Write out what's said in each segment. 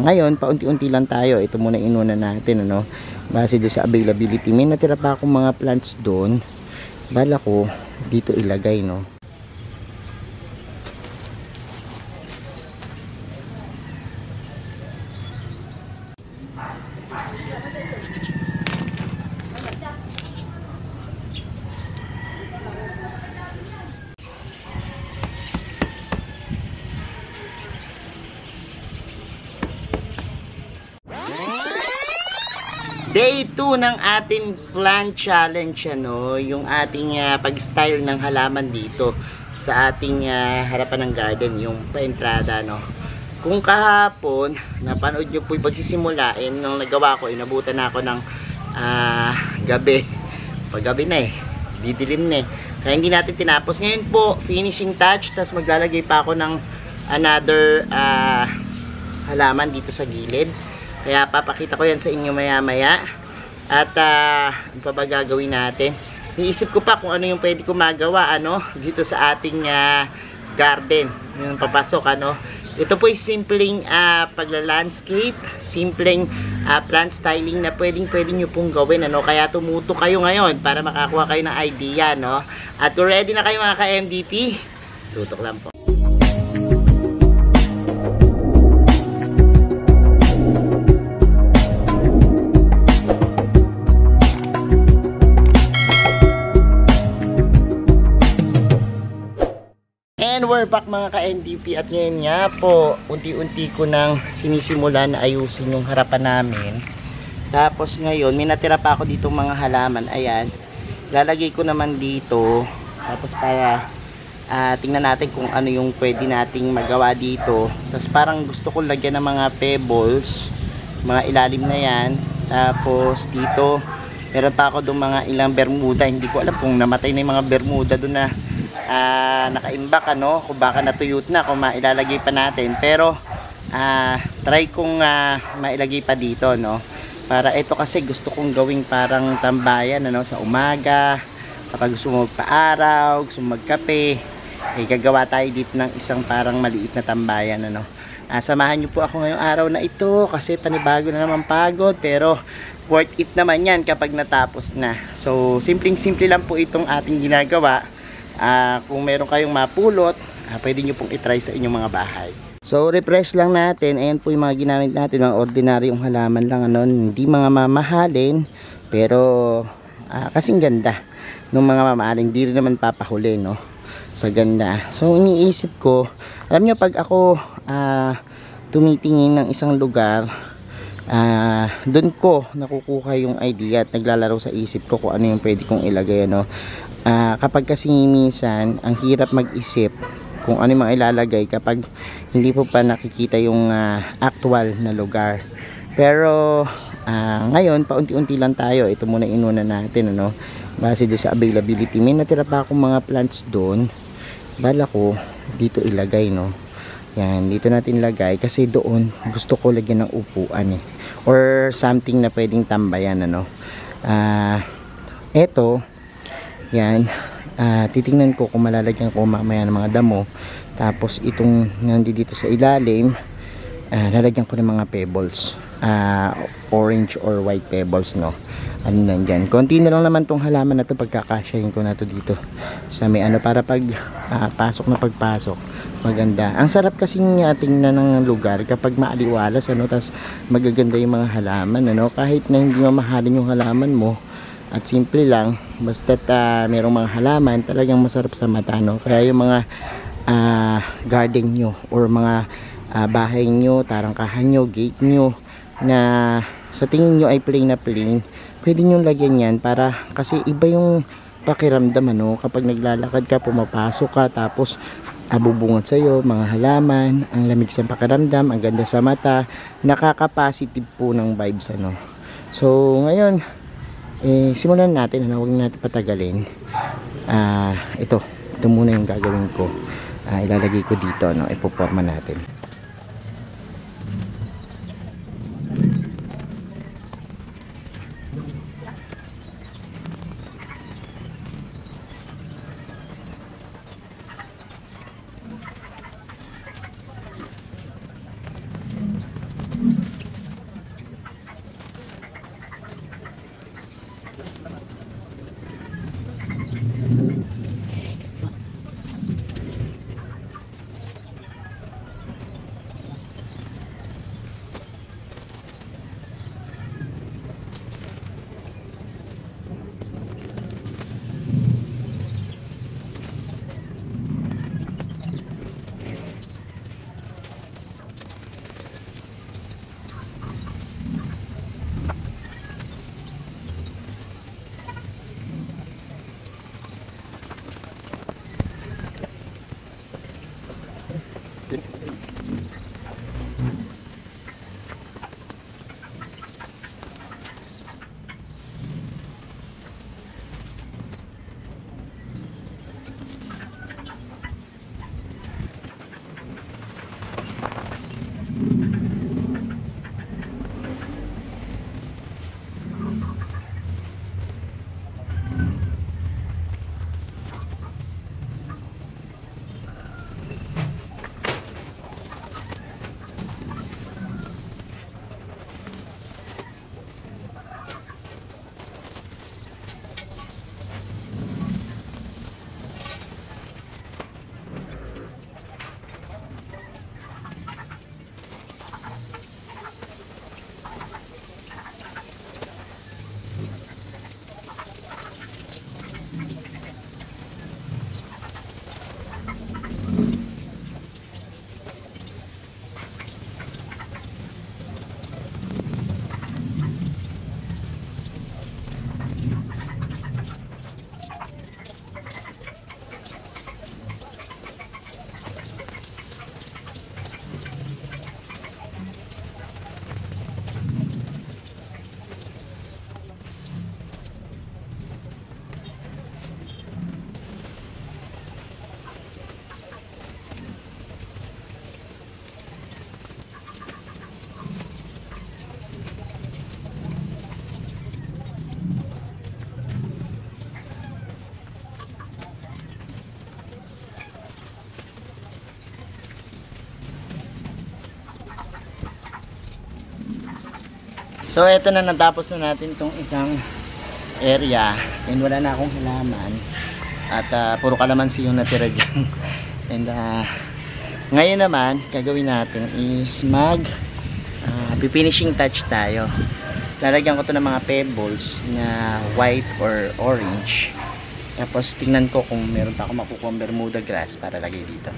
Ngayon, paunti-unti lang tayo. Ito muna inuna natin, ano, base doon sa availability. May natira pa akong mga plants doon. Bala ko dito ilagay, no. Day 2 ng ating plant challenge, ano, yung ating pag-style ng halaman dito sa ating harapan ng garden, yung pa-entrada, no. Kung kahapon napanood nyo po yung pagsisimulain nung nagawa ko, inabutan na ako ng gabi, paggabi na didilim na kaya hindi natin tinapos. Ngayon po, finishing touch, tapos maglalagay pa ako ng another halaman dito sa gilid. Kaya papakita ko yan sa inyo maya maya. At ano pa ba gagawin natin? Iisip ko pa kung ano yung pwede ko magawa, ano, dito sa ating garden, yung papasok, ano. Ito po ay simpleng pagla-landscape, simpleng plant styling na pwede nyo pong gawin, ano. Kaya tumuto kayo ngayon para makakuha kayo ng idea, no. At kung ready na kayo mga ka-MVP, tutok lang po. And we're back mga ka-MVP, at ngayon nga po, unti-unti ko nang sinisimulan na ayusin yung harapan namin. Tapos ngayon, may natira pa ako dito mga halaman, ayan. Lalagay ko naman dito, tapos para tingnan natin kung ano yung pwede nating magawa dito. Tapos parang gusto ko lagyan ng mga pebbles, mga ilalim na yan. Tapos dito, meron pa ako doon mga ilang bermuda, hindi ko alam kung namatay na yung mga bermuda doon na nakaimbak, ano, kung baka natuyot na, kung mailalagay pa natin. Pero try kong mailagay pa dito, no, para ito kasi gusto kong gawing parang tambayan, ano, sa umaga kapag gusto mo magpa-araw, gusto mo magkape, gagawa tayo dito ng isang parang maliit na tambayan, ano. Samahan nyo po ako ngayong araw na ito kasi panibago na naman pagod, pero worth it naman yan kapag natapos na. So simpleng-simple lang po itong ating ginagawa. Kung meron kayong mapulot, pwede nyo pong itry sa inyong mga bahay. So refresh lang natin. Ayan po yung mga ginamit natin, mga ordinaryong halaman lang, ano, hindi mga mamahalin, pero kasing ganda ng mga mamahalin, hindi rin naman papahuli, no, sa ganda. So iniisip ko, alam nyo, pag ako tumitingin ng isang lugar, doon ko nakukuha yung idea at naglalaro sa isip ko kung ano yung pwede kong ilagay, ano. Kapag kasi minsan ang hirap mag-isip kung ano yung mga ilalagay kapag hindi po pa nakikita yung actual na lugar. Pero ngayon, paunti-unti lang tayo. Ito muna inuna natin, ano, base doon sa availability. May natira pa akong mga plants doon. Bala ko dito ilagay, no. Yan, dito natin lagay kasi doon gusto ko lagyan ng upuan, or something na pwedeng tambayan, ano. Eto, yan, titingnan ko kung malalagyan ko mamaya ng mga damo. Tapos itong nandito sa ilalim, lalagyan ko ng mga pebbles, orange or white pebbles, no. Ano nandyan, konti na lang naman tong halaman na to, pagkakasyahin ko na to dito sa may ano, para pag pagpasok maganda. Ang sarap kasing tingnan ng lugar kapag maaliwalas, ano, tas magaganda yung mga halaman, ano, kahit na hindi mamahalin yung halaman mo at simple lang, basta't merong mga halaman, talagang masarap sa mata, no. Kaya yung mga garden nyo or mga bahay nyo, tarangkahan nyo, gate nyo na sa tingin nyo ay plain na plain, pwede nyo lagyan yan, para kasi iba yung pakiramdam, ano, kapag naglalakad ka, pumapasok ka, tapos bubungot sa'yo mga halaman, ang lamig sa pakiramdam, ang ganda sa mata, nakaka-positive po ng vibes, ano. So ngayon, simulan natin, ano, huwag natin patagalin. Ito muna yung gagawin ko. Ilalagay ko dito, ano, ipoporma natin. So eto na, natapos na natin tong isang area and wala na akong halaman at puro kalamansi yung natira dyan. And ngayon naman gagawin natin is finishing touch tayo. Lalagyan ko to ng mga pebbles na white or orange, tapos tingnan ko kung meron pa ako makukuha Bermuda grass para lagay dito.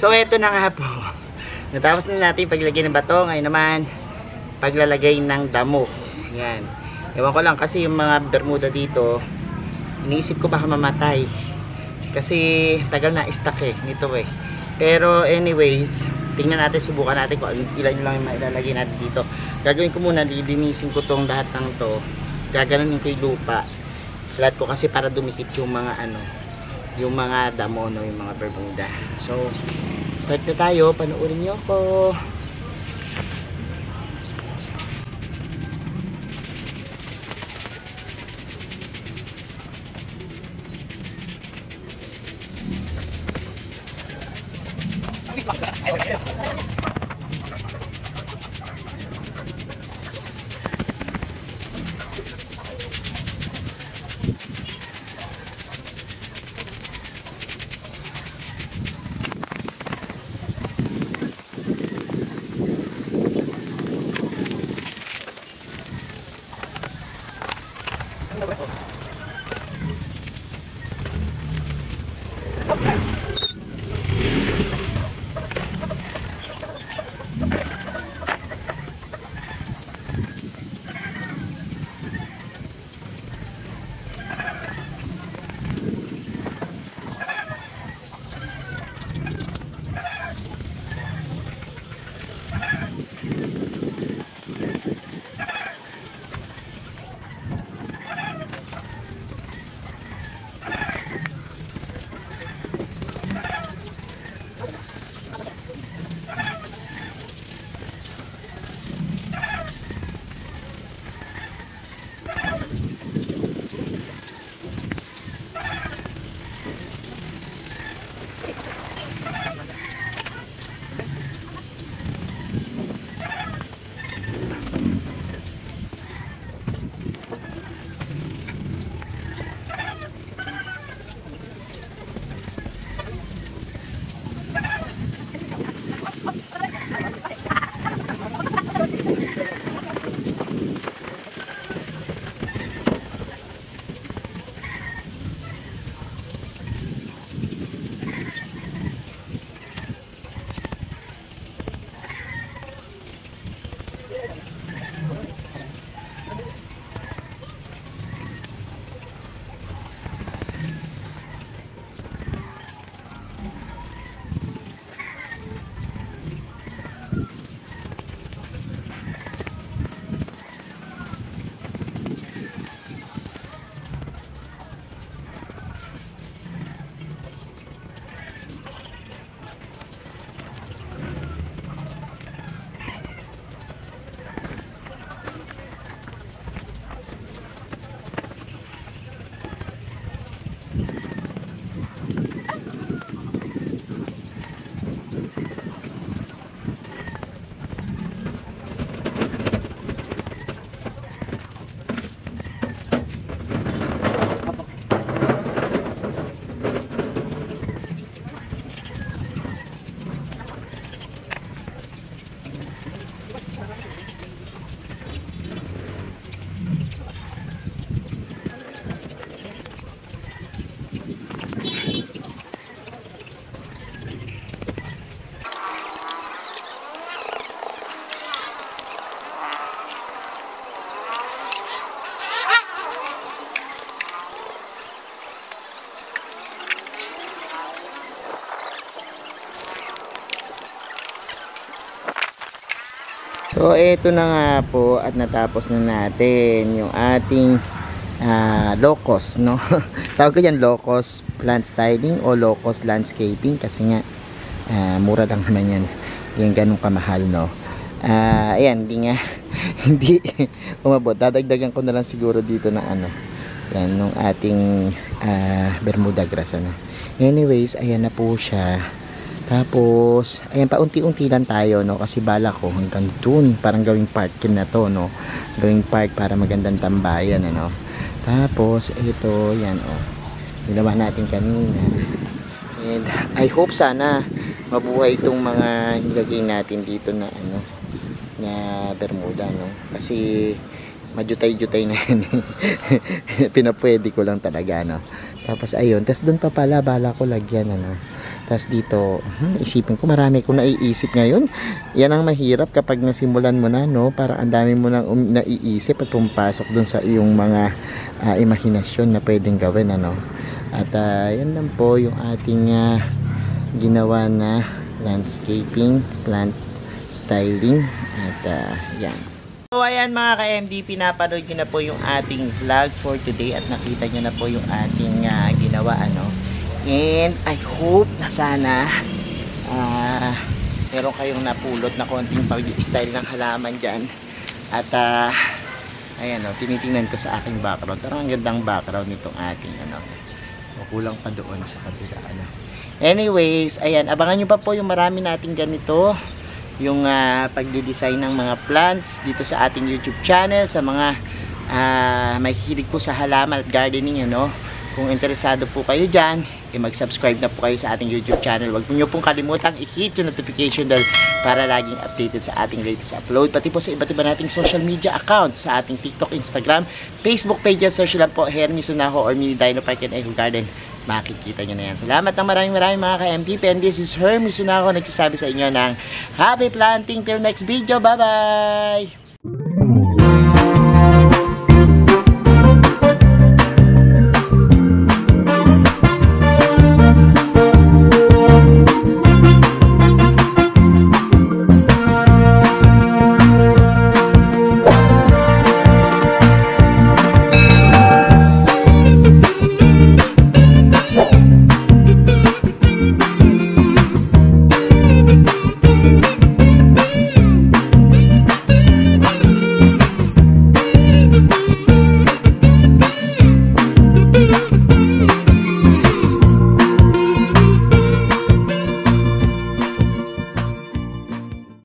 So eto na nga po. Natapos na natin paglagay ng bato. Ngayon naman, paglalagay ng damo. Yan. Ewan ko lang kasi yung mga bermuda dito, iniisip ko baka mamatay. Kasi tagal na stuck nito Pero anyways, tingnan natin, subukan natin kung ilan lang yung mailalagay natin dito. Gagawin ko muna, lilinisin ko tong lahat ng to. Gaganunin ko yung lupa. Lahat ko kasi para dumikit yung mga yung mga damo, yung mga bermuda. So, start na tayo. Panoorin niyo ako. So eto na nga po at natapos na natin yung ating low-cost, no? Tawag ko yan low-cost plant styling o low-cost landscaping kasi nga mura lang naman yan, yung ganun kamahal, no? Ayan, hindi umabot. Dadagdagan ko na lang siguro dito ng yan, nung ating Bermuda grass, anyways, ayan na po siya. Tapos, ayan, paunti-unti lang tayo, no? Kasi bala ko hanggang dun, parang gawing park na to, no? Gawing park para magandang tambayan, Tapos, ito, yan, ginawa natin kanina. And, I hope sana mabuhay itong mga nilagay natin dito na, na Bermuda, no? Kasi, majutay-jutay na yan. Pinapwede ko lang talaga, no? Tapos, ayun. Tapos, dun pa pala, bala ko lagyan, Tas dito, isipin ko marami kong naiisip ngayon. Yan ang mahirap kapag nasimulan mo na, no? Parang ang dami mo nang naiisip at pumpasok dun sa iyong mga imahinasyon na pwedeng gawin, ano? At yan lang po yung ating ginawa na landscaping, plant styling. At yan. So ayan mga ka-MDP, napanood nyo na po yung ating vlog for today at nakita nyo na po yung ating ginawa, ano. And I hope na sana meron kayong napulot na konting pag-style ng halaman dyan. At ayan o, tinitingnan ko sa aking background. Pero ang gandang background nitong ating ano. Kulang pa doon sa kabila, ano. Anyways, ayan, abangan nyo pa po yung marami nating ganito. Yung pagdi-design ng mga plants dito sa ating YouTube channel, sa mga may hilig po sa halaman at gardening, ano. Kung interesado po kayo dyan, mag-subscribe na po kayo sa ating YouTube channel. Huwag nyo pong kalimutang i-hit yung notification bell para laging updated sa ating latest upload. Pati po sa iba't iba nating social media accounts, sa ating TikTok, Instagram, Facebook pages. Search lang po Hermie Sunaho or Mini Dino Park and Eco Garden. Makikita nyo na yan. Salamat ng maraming mga ka-MTP. And this is Hermie Sunaho, nagsasabi sa inyo ng happy planting till next video. Bye-bye!